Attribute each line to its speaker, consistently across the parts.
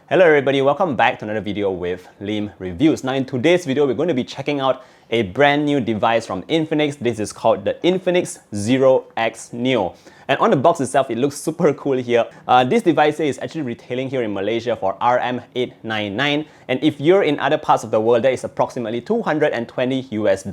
Speaker 1: Hello everybody, welcome back to another video with Lim Reviews. Now in today's video, we're going to be checking out a brand new device from Infinix. This is called the Infinix Zero X Neo. And on the box itself, it looks super cool here. This device is actually retailing here in Malaysia for RM899. And if you're in other parts of the world, that is approximately $220 US.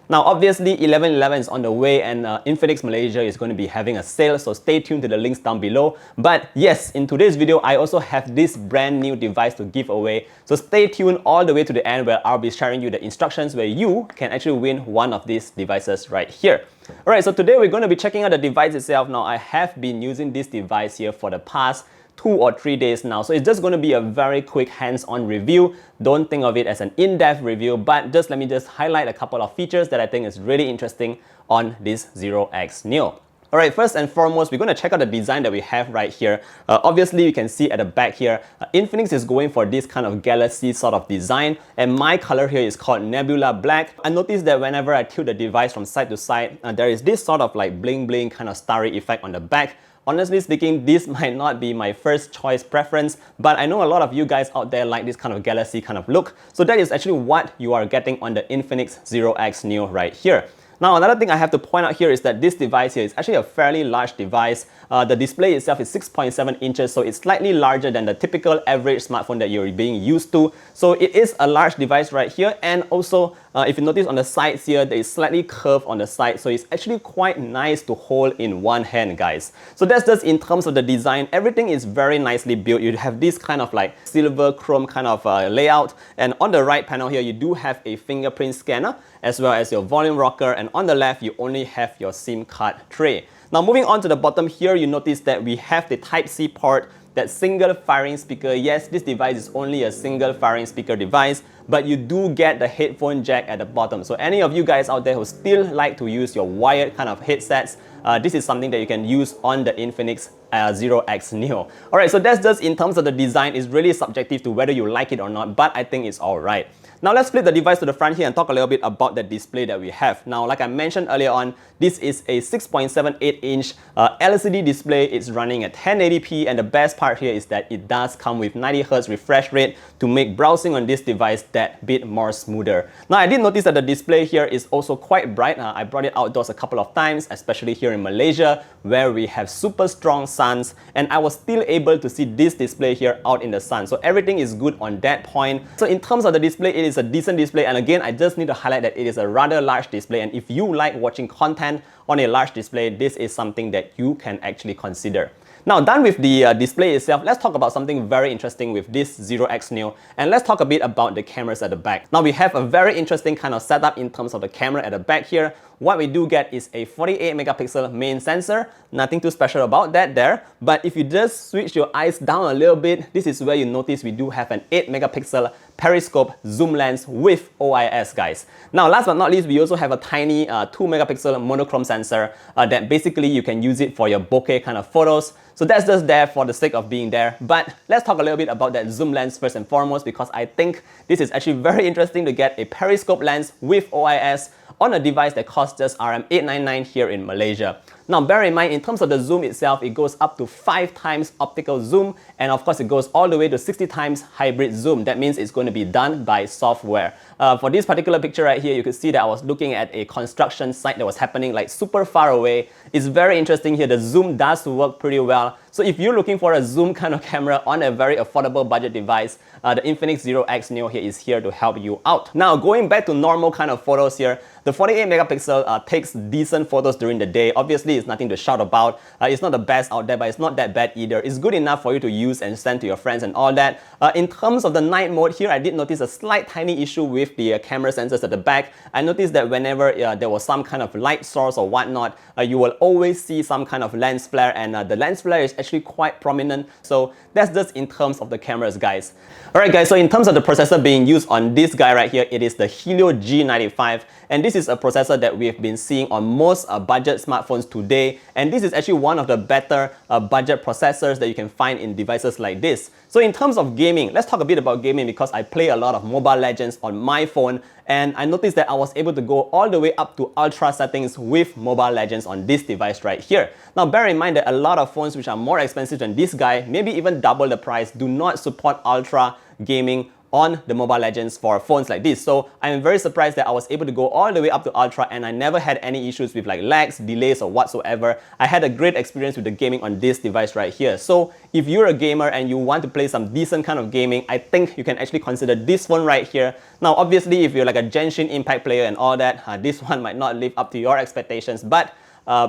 Speaker 1: Now, obviously, 11/11 is on the way and Infinix Malaysia is going to be having a sale. So stay tuned to the links down below. But yes, in today's video, I also have this brand new device to give away. So stay tuned all the way to the end where I'll be sharing you the instructions where you can actually win one of these devices right here. Alright, so today we're going to be checking out the device itself. Now, I have been using this device here for the past 2 or 3 days now. So it's just going to be a very quick hands-on review. Don't think of it as an in-depth review, but let me highlight a couple of features that I think is really interesting on this Zero X Neo. Alright, first and foremost, we're going to check out the design that we have right here. Obviously, you can see at the back here, Infinix is going for this kind of galaxy sort of design, and my color here is called Nebula Black. I noticed that whenever I tilt the device from side to side, there is this sort of like bling bling kind of starry effect on the back. Honestly speaking, this might not be my first choice preference, but I know a lot of you guys out there like this kind of galaxy kind of look. So that is actually what you are getting on the Infinix Zero X Neo right here. Now, another thing I have to point out here is that this device here is actually a fairly large device. The display itself is 6.7 inches, so it's slightly larger than the typical average smartphone that you're being used to. So it is a large device right here, and also if you notice on the sides here, there is slightly curved on the side, so it's actually quite nice to hold in one hand, guys. So that's just in terms of the design. Everything is very nicely built. You have this kind of like silver chrome kind of layout, and on the right panel here, you do have a fingerprint scanner as well as your volume rocker, and on the left, you only have your SIM card tray. Now, moving on to the bottom here, you notice that we have the Type-C port, that single firing speaker. Yes, this device is only a single firing speaker device, but you do get the headphone jack at the bottom. So any of you guys out there who still like to use your wired kind of headsets, this is something that you can use on the Infinix Zero X Neo. Alright, so that's just in terms of the design. It's really subjective to whether you like it or not, but I think it's alright. Now let's flip the device to the front here and talk a little bit about the display that we have. Now, like I mentioned earlier on, this is a 6.78-inch LCD display. It's running at 1080p, and the best part here is that it does come with 90Hz refresh rate to make browsing on this device that bit more smoother. Now, I did notice that the display here is also quite bright. I brought it outdoors a couple of times, especially here in Malaysia, where we have super strong suns, and I was still able to see this display here out in the sun. So everything is good on that point. So in terms of the display, it is a decent display, and again, I just need to highlight that it is a rather large display, and if you like watching content on a large display, this is something that you can actually consider. Now, done with the display itself, let's talk about something very interesting with this Zero X Neo, and let's talk a bit about the cameras at the back. Now, we have a very interesting kind of setup in terms of the camera at the back here. What we do get is a 48 megapixel main sensor. Nothing too special about that there. But if you just switch your eyes down a little bit, this is where you notice we do have an 8 megapixel periscope zoom lens with OIS, guys. Now, last but not least, we also have a tiny 2 megapixel monochrome sensor that basically you can use it for your bokeh kind of photos. So that's just there for the sake of being there. But let's talk a little bit about that zoom lens first and foremost, because I think this is actually very interesting to get a periscope lens with OIS on a device that costs just RM899 here in Malaysia. Now, bear in mind, in terms of the zoom itself, it goes up to 5 times optical zoom, and of course, it goes all the way to 60 times hybrid zoom. That means it's going to be done by software. For this particular picture right here, you can see that I was looking at a construction site that was happening like super far away. It's very interesting here. The zoom does work pretty well. So if you're looking for a zoom kind of camera on a very affordable budget device, the Infinix Zero X Neo here is here to help you out. Now, going back to normal kind of photos here, the 48 megapixel takes decent photos during the day. Obviously, it's nothing to shout about. It's not the best out there, but it's not that bad either. It's good enough for you to use and send to your friends and all that. In terms of the night mode here, I did notice a slight tiny issue with the camera sensors at the back. I noticed that whenever there was some kind of light source or whatnot, you will always see some kind of lens flare, and the lens flare is actually quite prominent. So that's just in terms of the cameras, guys. Alright guys, so in terms of the processor being used on this guy right here, it is the Helio G95, and this is a processor that we've been seeing on most budget smartphones to today, and this is actually one of the better budget processors that you can find in devices like this. So in terms of gaming, let's talk a bit about gaming because I play a lot of Mobile Legends on my phone, and I noticed that I was able to go all the way up to ultra settings with Mobile Legends on this device right here. Now bear in mind that a lot of phones which are more expensive than this guy, maybe even double the price, do not support ultra gaming on the Mobile Legends for phones like this. So I'm very surprised that I was able to go all the way up to Ultra and I never had any issues with like lags, delays or whatsoever. I had a great experience with the gaming on this device right here. So if you're a gamer and you want to play some decent kind of gaming, I think you can actually consider this phone right here. Now obviously if you're like a Genshin Impact player and all that, this one might not live up to your expectations, but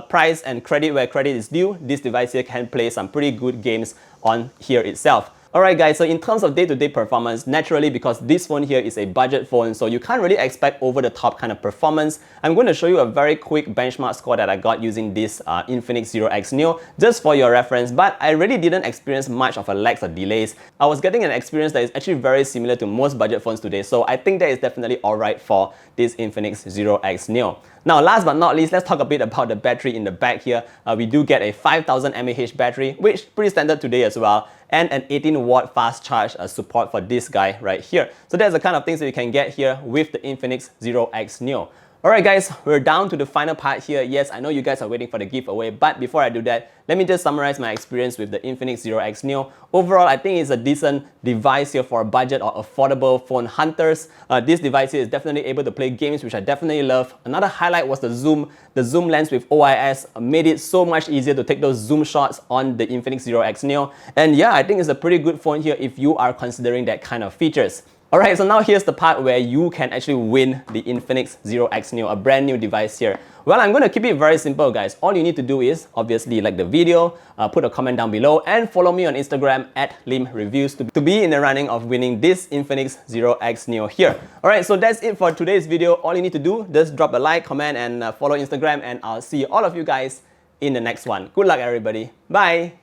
Speaker 1: price and credit where credit is due, this device here can play some pretty good games on here itself. Alright guys, so in terms of day-to-day performance, naturally because this phone here is a budget phone, so you can't really expect over-the-top kind of performance. I'm going to show you a very quick benchmark score that I got using this Infinix Zero X Neo, just for your reference, but I really didn't experience much of a lags or delays. I was getting an experience that is actually very similar to most budget phones today, so I think that is definitely alright for this Infinix Zero X Neo. Now last but not least, let's talk a bit about the battery in the back here. We do get a 5000 mAh battery, which is pretty standard today as well, and an 18-watt fast charge support for this guy right here. So that's the kind of things that you can get here with the Infinix Zero X Neo. Alright guys, we're down to the final part here. Yes, I know you guys are waiting for the giveaway, but before I do that, let me just summarize my experience with the Infinix Zero X Neo. Overall, I think it's a decent device here for budget or affordable phone hunters. This device here is definitely able to play games, which I definitely love. Another highlight was the zoom. The zoom lens with OIS made it so much easier to take those zoom shots on the Infinix Zero X Neo. And yeah, I think it's a pretty good phone here if you are considering that kind of features. Alright, so now here's the part where you can actually win the Infinix Zero X Neo, a brand new device here. Well, I'm going to keep it very simple, guys. All you need to do is obviously like the video, put a comment down below, and follow me on Instagram at @limreviews to be in the running of winning this Infinix Zero X Neo here. Alright, so that's it for today's video. All you need to do, just drop a like, comment, and follow Instagram, and I'll see all of you guys in the next one. Good luck, everybody. Bye!